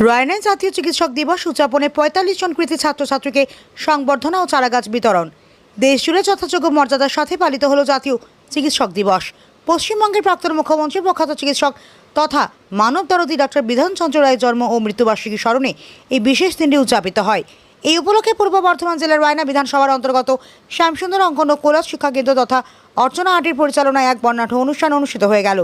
রায়নায় জাতীয় চিকিৎসক দিবস উদযাপনে ৪৫ জন কৃতী ছাত্রছাত্রীকে সংবর্ধনা ও চারাগাছ বিতরণ। দেশজুড়ে যথাযোগ্য মর্যাদার সাথে পালিত হল জাতীয় চিকিৎসক দিবস। পশ্চিমবঙ্গের প্রাক্তন মুখ্যমন্ত্রী প্রখ্যাত চিকিৎসক তথা মানব দরদী ডক্টর বিধানচন্দ্র রায়ের জন্ম ও মৃত্যুবার্ষিকী স্মরণে এই বিশেষ দিনটি উদযাপিত হয়। এই উপলক্ষে পূর্ব বর্ধমান জেলার রায়না বিধানসভার অন্তর্গত শ্যামসুন্দর অঙ্কন ও কোলাস শিক্ষাকেন্দ্র তথা অর্চনা আটির পরিচালনায় এক বর্ণাঢ্য অনুষ্ঠান অনুষ্ঠিত হয়ে গেল।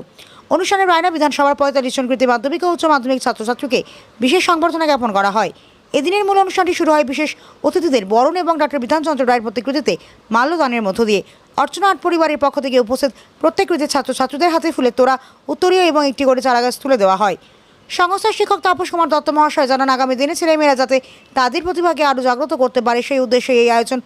অনুষ্ঠানে রায়না বিধানসভার ৪৫ জন কৃতী মাধ্যমিক ও উচ্চ মাধ্যমিক ছাত্রছাত্রীকে বিশেষ সংবর্ধনা জ্ঞাপন করা হয়। এদিনের মূল অনুষ্ঠানটি শুরু হয় বিশেষ অতিথিদের বরণ এবং ডক্টর বিধানচন্দ্র রায়ের প্রতিকৃতিতে মাল্যদানের মধ্য দিয়ে। অর্চনা আট পরিবারের পক্ষ থেকে উপস্থিত প্রত্যেক কৃতী ছাত্রছাত্রীদের হাতে ফুলের তোড়া, উত্তরীয় এবং একটি করে চারাগাছ তুলে দেওয়া হয়। সংস্থার শিক্ষক তাপস কুমার দত্ত মহাশয় জানান, আগামী দিনে ছেলেমেয়েরা যাতে তাদের প্রতিভাকে আরও জাগ্রত করতে পারে সেই উদ্দেশ্যে এই আয়োজন।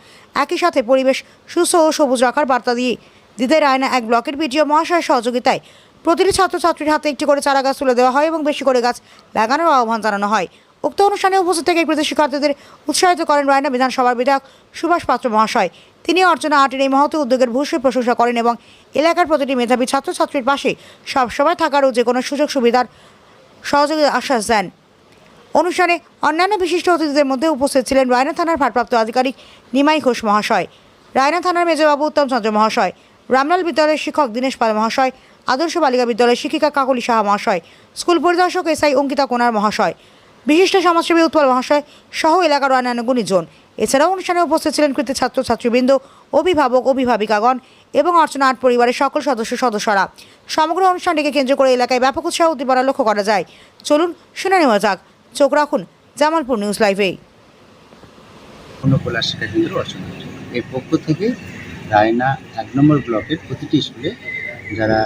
একই সাথে পরিবেশ সুস্থ ও সবুজ রাখার বার্তা দিয়ে দিতে রায়না এক ব্লকের বিডিও মহাশয়ের সহযোগিতায় প্রতিটি ছাত্রছাত্রীর হাতে একটি করে চারাগাছ তুলে দেওয়া হয় এবং বেশি করে গাছ লাগানোর আহ্বান জানানো হয়। উক্ত অনুষ্ঠানে উপস্থিত থেকে কৃতী শিক্ষার্থীদের উৎসাহিত করেন রায়না বিধানসভার বিধায়ক সুভাষ পাত্র মহাশয়। তিনি অর্চনা আটের এই মহৎ উদ্যোগের ভূয়সী প্রশংসা করেন এবং এলাকার প্রতিটি মেধাবী ছাত্রছাত্রীর পাশে সবসময় থাকার ও যে কোনো সুযোগ সুবিধার সহযোগিতার আশ্বাস দেন। অনুষ্ঠানে অন্যান্য বিশিষ্ট অতিথিদের মধ্যে উপস্থিত ছিলেন রায়না থানার ভারপ্রাপ্ত আধিকারিক নিমাই ঘোষ মহাশয়, রায়না থানার মেজবাবু উত্তম চন্দ্র মহাশয়, রামলাল বিদ্যালয়ের শিক্ষক দীনেশ পাল মহাশয়, আদর্শ বালিকা বিদ্যালয়ের শিক্ষিকা কাকলি সাহা মহাশয়, স্কুল পরিদর্শক এসআই অঙ্কিতা কোনার মহাশয়, বিশিষ্ট সমাজসেবী উৎপল মহাশয় সহ এলাকার অন্যান্য গুণীজন। এছাড়াও অনুষ্ঠানে উপস্থিত ছিলেন কৃতী ছাত্রছাত্রীবৃন্দ, অভিভাবক, অভিভাবিকাগণ এবং অর্চনা আট পরিবারের সকল সদস্যরা। সমগ্র অনুষ্ঠানটিকে কেন্দ্র করে এলাকায় ব্যাপক উৎসাহ উদ্দীপনা লক্ষ্য করা যায়। চলুন শুনে নেওয়া যাক। চোখ রাখুন জামালপুর নিউজ লাইভে। এর পক্ষ থেকে রায়না ১ নম্বর ব্লকের প্রতিটি স্কুলে যারা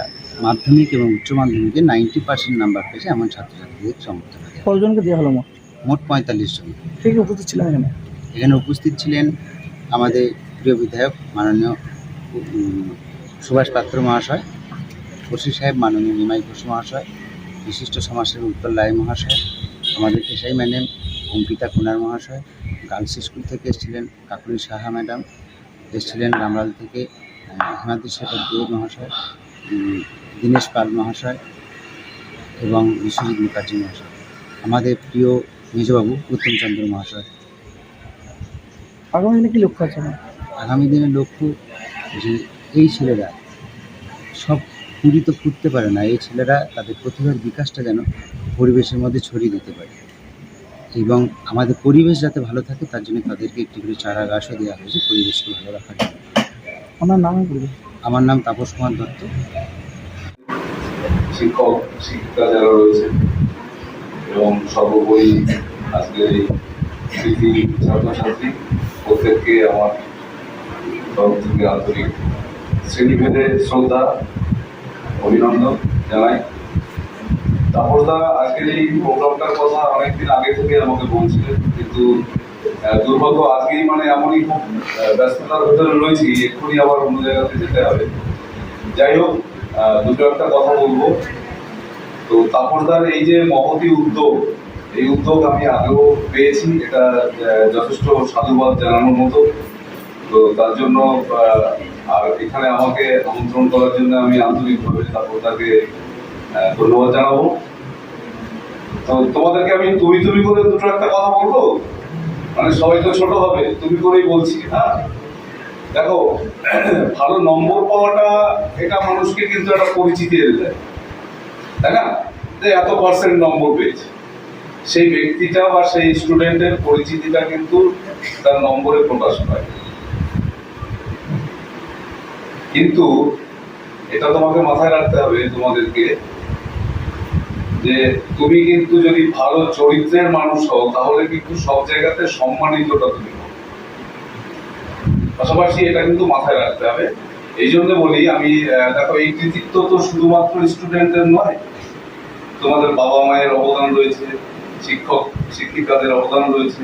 মাধ্যমিক এবং উচ্চ মাধ্যমিকে 90% নাম্বার পেয়েছে এমন ছাত্রছাত্রীদের সম্বর্ধনা দেওয়া। কতজনকে দেওয়া হলো? মোট ৪৫ জন। ঠিক উপস্থিত ছিলেন এখানে উপস্থিত ছিলেন আমাদের প্রিয় বিধায়ক মাননীয় সুভাষ পাত্র মহাশয়, ওসি সাহেব মাননীয় নিমাই ঘোষ মহাশয়, বিশিষ্ট সমাজসেবী উৎপল রায় মহাশয়, আমাদের এসআই ম্যাডাম অঙ্কিতা কুনার মহাশয়, গার্লস স্কুল থেকে এসেছিলেন কাকলি সাহা ম্যাডাম, এসেছিলেন রামলাল থেকে হিমাদ্রি শেখর দে মহাশয়, দীনেশ পাল মহাশয় এবং বিশ্বজিৎ মুখার্জি মহাশয়, আমাদের প্রিয় মেজবাবু উত্তম চন্দ্র মহাশয়। আগামী দিনে কী লক্ষ্য আছে? আগামী দিনের লক্ষ্য যে এই ছেলেরা সব পুরি তো ফুটতে পারে না, এই ছেলেরা তাদের প্রতিভার বিকাশটা যেন পরিবেশের মধ্যে ছড়িয়ে দিতে পারে এবং আমাদের পরিবেশ যাতে ভালো থাকে তার জন্য তাদেরকে একটি করে চারা গাছও দেওয়া হয়েছে পরিবেশকে ভালো রাখার জন্য। আমার নাম আমার নাম তাপস কুমার দত্ত। শিক্ষক শিক্ষিকা যারা রয়েছেন এবং সর্বোপরি আজকের এই কৃতি ছাত্রছাত্রী প্রত্যেককে আমার তরফ থেকে আন্তরিক শ্রেণীভেদে শ্রদ্ধা অভিনন্দন জানাই। তাপসদা আজকের এই প্রোগ্রামটার কথা অনেকদিন আগে থেকে আমাকে বলছিলেন, কিন্তু দুর্ভাগ্য আজকেই এমনই খুব ব্যস্ততার ভেতরে রয়েছি, এক্ষুনি আবার অন্য জায়গাতে যেতে হবে। যাই হোক, দুটো একটা কথা বলবো। তো তাপসদার এই যে মহতি উদ্যোগ, এই উদ্যোগ আমি আগেও পেয়েছি, এটা যথেষ্ট সাধুবাদ জানানোর মতো। তো তার জন্য আর এখানে আমাকে আমন্ত্রণ করার জন্য আমি আন্তরিকভাবে তাপসদাকে ধন্যবাদ জানাবো। তো তোমাদেরকে আমি তুমি করে দুটো একটা কথা বলবো, সবাই তো ছোট হবে, তুমি করেই বলছি। হ্যাঁ, দেখো, ভালো নম্বর পাওয়াটা এটা মানুষকে কিন্তু একটা পরিচিতি এনে দেয়, তাই না? যে এত পার্সেন্ট নম্বর পেয়েছে, সেই ব্যক্তিটা বা সেই স্টুডেন্টের পরিচিতিটা কিন্তু তার নম্বরে প্রকাশ পায়। কিন্তু এটা তোমাকে মাথায় রাখতে হবে তোমাদেরকে, যে তুমি কিন্তু যদি ভালো চরিত্রের মানুষ হও তাহলে কিন্তু সব জায়গাতে সম্মানিতটা তুমি হও। পাশাপাশি এটা কিন্তু মাথায় রাখতে হবে। এই জন্য বলি আমি, দেখো, এই কৃতিত্ব তো শুধুমাত্র স্টুডেন্টের নয়, তোমাদের বাবা মায়ের অবদান রয়েছে, শিক্ষক শিক্ষিকাদের অবদান রয়েছে।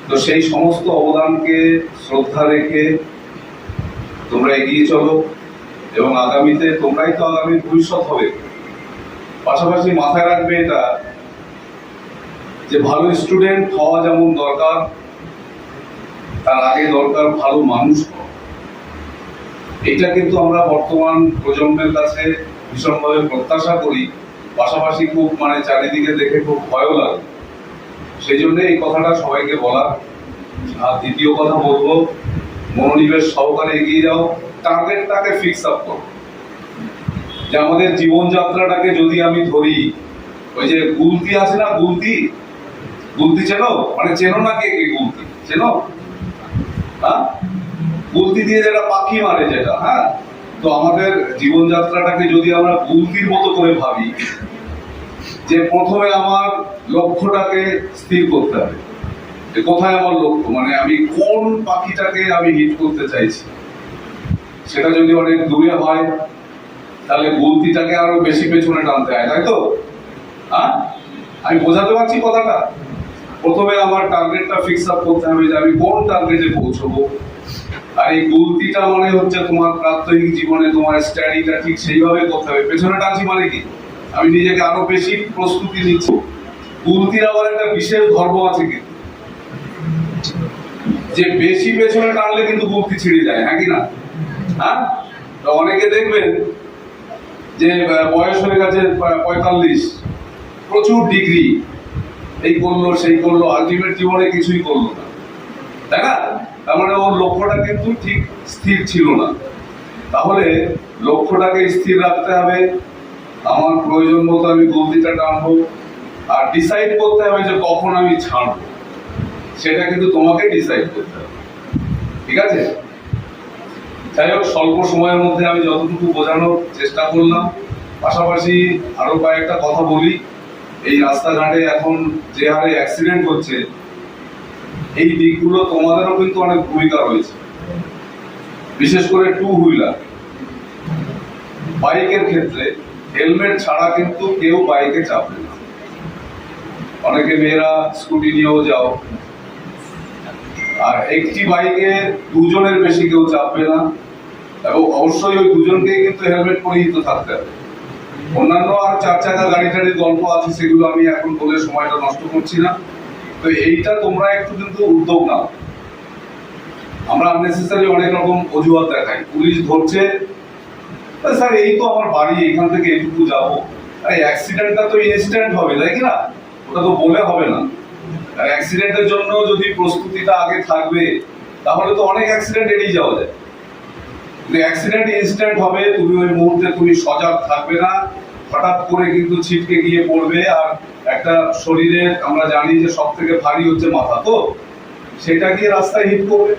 তো সেই সমস্ত অবদানকে শ্রদ্ধা রেখে তোমরা এগিয়ে চলো এবং আগামীতে তোমরাই তো আগামী ভবিষ্যৎ হবে। পাশাপাশি মাথায় রাখবে এটা, যে ভালো স্টুডেন্ট হওয়া যেমন দরকার, তার আগে দরকার ভালো মানুষ হওয়া। এটা কিন্তু আমরা বর্তমান প্রজন্মের কাছে ভীষণভাবে প্রত্যাশা করি, পাশাপাশি খুব চারিদিকে দেখে খুব ভয়ও লাগে। সেই জন্য এই কথাটা সবাইকে বলা। আর দ্বিতীয় কথা বলবো, মনোনিবেশ সহকারে এগিয়ে যাও, টার্গেটটাকে ফিক্স আপ করো। যে আমাদের জীবনযাত্রাটাকে যদি আমি ধরি, ওই যে গুলতি আছে না, গুলতি চেনো? মানে চেনো না কে কে গুলতি চেনো? হ্যাঁ, গুলতি দিয়ে যেটা পাখি মারে যেটা, হ্যাঁ। তো আমাদের জীবনযাত্রাটাকে যদি আমরা গুলতির মতো করে ভাবি, যে প্রথমে আমার লক্ষ্যটাকে স্থির করতে হবে, যে কোথায় আমার লক্ষ্য, মানে আমি কোন পাখিটাকে আমি হিট করতে চাইছি। সেটা যদি অনেক দূরে হয় তাহলে গুলতিটাকে আরো বেশি পেছনে টানতে হয়, তাই তো? হ্যাঁ, আমি বোঝাতে পারছি কথাটা? প্রথমে আমার টার্গেটটা ফিক্স আপ করতে হবে, যে আমি কোন টার্গেটে পৌঁছবো। আর এই গুলতিটা মানে হচ্ছে তোমার প্রাত্যহিক জীবনে তোমার স্টাডিটা ঠিক সেইভাবে করতে হবে। পেছনে টানছি মানে কি, আমি নিজেকে আরো বেশি প্রস্তুতি নিচ্ছি। গুলতির আবার একটা বিশেষ ধর্ম আছে কিন্তু, যে বেশি পেছনে টানলে কিন্তু গুলতি ছিঁড়ে যায়, হ্যাঁ কি না? হ্যাঁ, তো অনেকে দেখবেন যে বয়স হয়ে গেছে 45, প্রচুর ডিগ্রি, এই করলো সেই করলো, আলটিমেট জীবনে কিছুই করলো না, তাই না? তার মানে ওর লক্ষ্যটা কিন্তু ঠিক স্থির ছিল না। তাহলে লক্ষ্যটাকে স্থির রাখতে হবে, আমার প্রয়োজন মতো আমি গতিটা টানবো, আর ডিসাইড করতে হবে যে কখন আমি ছাড়বো, সেটা কিন্তু তোমাকে ডিসাইড করতে হবে, ঠিক আছে? যাই হোক, স্বল্প সময়ের মধ্যে আমি যতটুকু বোঝানোর চেষ্টা করলাম। পাশাপাশি আরো কয়েকটা কথা বলি। এই রাস্তাঘাটে এখন যে হারে অ্যাক্সিডেন্ট হচ্ছে, এই দিকগুলো তোমাদেরও কিন্তু অনেক ভূমিকা রয়েছে, বিশেষ করে টু হুইলার। বাইকের ক্ষেত্রে হেলমেট ছাড়া কিন্তু কেউ বাইকে চাপবে না। অনেকে মেয়েরা স্কুটি নিয়েও যাও, আর একটি বাইকে দুজনের বেশি কেউ চাপবে না, এবং অবশ্যই ওই দুজনকেই কিন্তু হেলমেট পরিহিত থাকতে হবে। অন্যান্য আর 4 চাকা গাড়ি টাড়ির গল্প আছে, সেগুলো আমি এখন বলে সময়টা নষ্ট করছি না। তো এইটা তোমরা একটু কিন্তু উদ্যোগ নাও। আমরা আননেসেসারি অনেক রকম অজুহাত দেখাই, পুলিশ ধরছে, স্যার এই তো আমার বাড়ি, এখান থেকে এইটুকু যাবো। আরে অ্যাক্সিডেন্টটা তো ইনস্ট্যান্ট হবে, তাই কি না? ওটা তো বলে হবে না। আর অ্যাক্সিডেন্টের জন্য যদি প্রস্তুতিটা আগে থাকবে, তাহলে তো অনেক অ্যাক্সিডেন্ট এড়িয়ে যাওয়া যায়। কিন্তু অ্যাক্সিডেন্ট ইনস্ট্যান্ট হবে, তুমি ওই মুহূর্তে তুমি সজাগ থাকবে না, হঠাৎ করে কিন্তু ছিটকে গিয়ে পড়বে। আর একটা শরীরের, আমরা জানি যে সব থেকে ভারী হচ্ছে মাথা, তো সেটা গিয়ে রাস্তায় হিট করবে।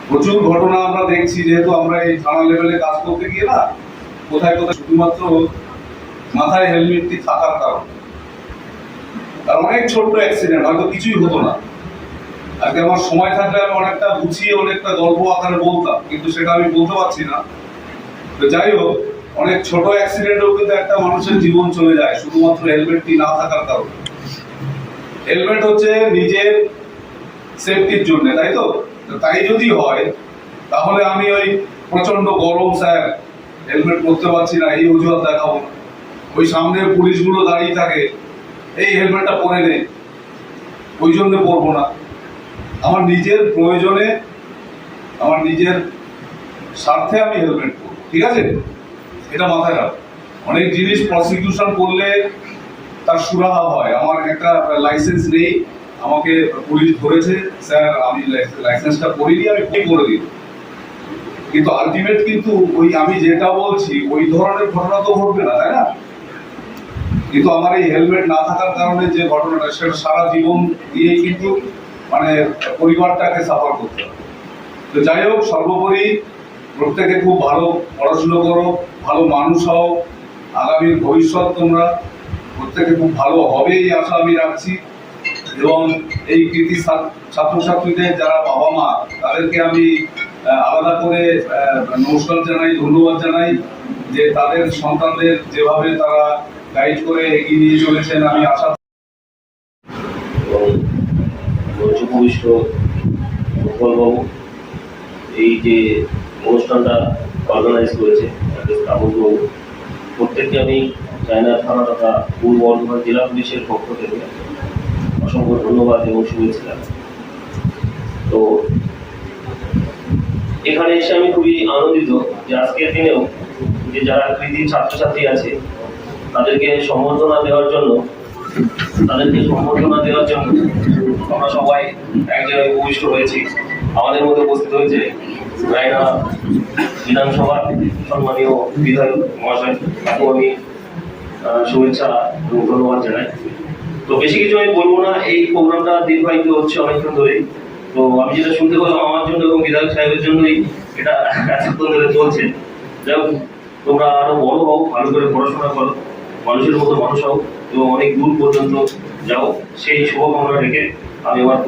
প্রচুর ঘটনা আমরা দেখছি, যেহেতু আমরা এই থানা লেভেলে কাজ করতে গিয়ে না, কোথায় কোথায় শুধুমাত্র মাথায় হেলমেটটি থাকার কারণে, আর অনেক ছোট্ট অ্যাক্সিডেন্ট, হয়তো কিছুই হতো না। আজকে আমার সময় থাকলে আমি অনেকটা গুছিয়ে অনেকটা গল্প আকারে বলতাম, কিন্তু সেটা আমি বলতে পারছি না। তো যাই হোক, অনেক ছোট অ্যাক্সিডেন্টেও কিন্তু একটা মানুষের জীবন চলে যায় শুধুমাত্র হেলমেটটি না থাকার কারণে। হেলমেট হচ্ছে নিজের সেফটির জন্য, তাই তো? তাই যদি হয়, তাহলে আমি ওই প্রচন্ড গরম, স্যার হেলমেট পরতে পারছি না, এই অজুহাত দেখাবো না। ওই সামনে পুলিশগুলো দাঁড়িয়ে থাকে, এই হেলমেটটা পরে নেই, ওই জন্য পরবো না। আমার নিজের প্রয়োজনে, আমার নিজের স্বার্থে আমি হেলমেট পরবো, ঠিক আছে? এটা মাথায় রাখ। অনেক জিনিস প্রসিকিউশন করলে তার সুরাহা হয়। আমার একটা লাইসেন্স নেই, আমাকে পুলিশ ধরেছে, স্যার আমি লাইসেন্সটা করিনি, আমি কি করে দিই, কিন্তু আলটিমেট কিন্তু ওই আমি যেটা বলছি ওই ধরনের ঘটনা তো ঘটবে না, তাই না? কিন্তু আমার এই হেলমেট না থাকার কারণে যে ঘটনাটা, সেটা সারা জীবন দিয়েই কিন্তু মানে পরিবারটাকে সাফার করতে হবে। তো যাই হোক, সর্বোপরি প্রত্যেকে খুব ভালো পড়াশুনো করো, ভালো মানুষ হও, আগামীর ভবিষ্যৎ তোমরা প্রত্যেকে খুব ভালো হবে এই আশা আমি রাখছি। এবং এই কৃতি ছাত্রছাত্রীদের যারা বাবা মা, তাদেরকে আমি আলাদা করে নমস্কার জানাই, ধন্যবাদ জানাই, যে তাদের সন্তানদের যেভাবে তারা গাইড করে এগিয়ে নিয়ে চলেছেন। আমি আশা উপবিষ্ট গোপালবাবু এই যে অনুষ্ঠানটা অর্গানাইজ করেছে, শ্রাবণবাবু, প্রত্যেককে আমি চায়না থানা তথা পূর্ব বর্ধমান জেলা পুলিশের পক্ষ থেকে অসংখ্য ধন্যবাদ এবং শুভেচ্ছা। তো এখানে এসে আমি খুবই আনন্দিত যে আজকের দিনেও যে যারা কৃতি ছাত্রছাত্রী আছে তাদেরকে সম্বর্ধনা দেওয়ার জন্য তাদেরকে সম্বর্ধনা দেওয়ার জন্য আমরা সবাই এক জায়গায় উপবিষ্ট হয়েছি। আমাদের মধ্যে উপস্থিত হয়েছে রায়না বিধানসভার সম্মানীয় বিধায়ক মহাশয়, তাকে আমি শুভেচ্ছা এবং ধন্যবাদ জানাই। তো বেশি কিছু আমি বলবো না, এই প্রোগ্রামটা দীর্ঘায়িত হচ্ছে অনেকক্ষণ ধরে। তো আমি যেটা শুনতে পেলাম আমার জন্য এবং বিধায়ক সাহেবের জন্যই এটা এতক্ষণ ধরে চলছে। যাই হোক, তোমরা আরো বড় হও, ভালো করে পড়াশোনা করো, মানুষের মতো মানুষ হও এবং অনেক দূর পর্যন্ত যাও, সেই শুভকামনা রেখে আমি আমার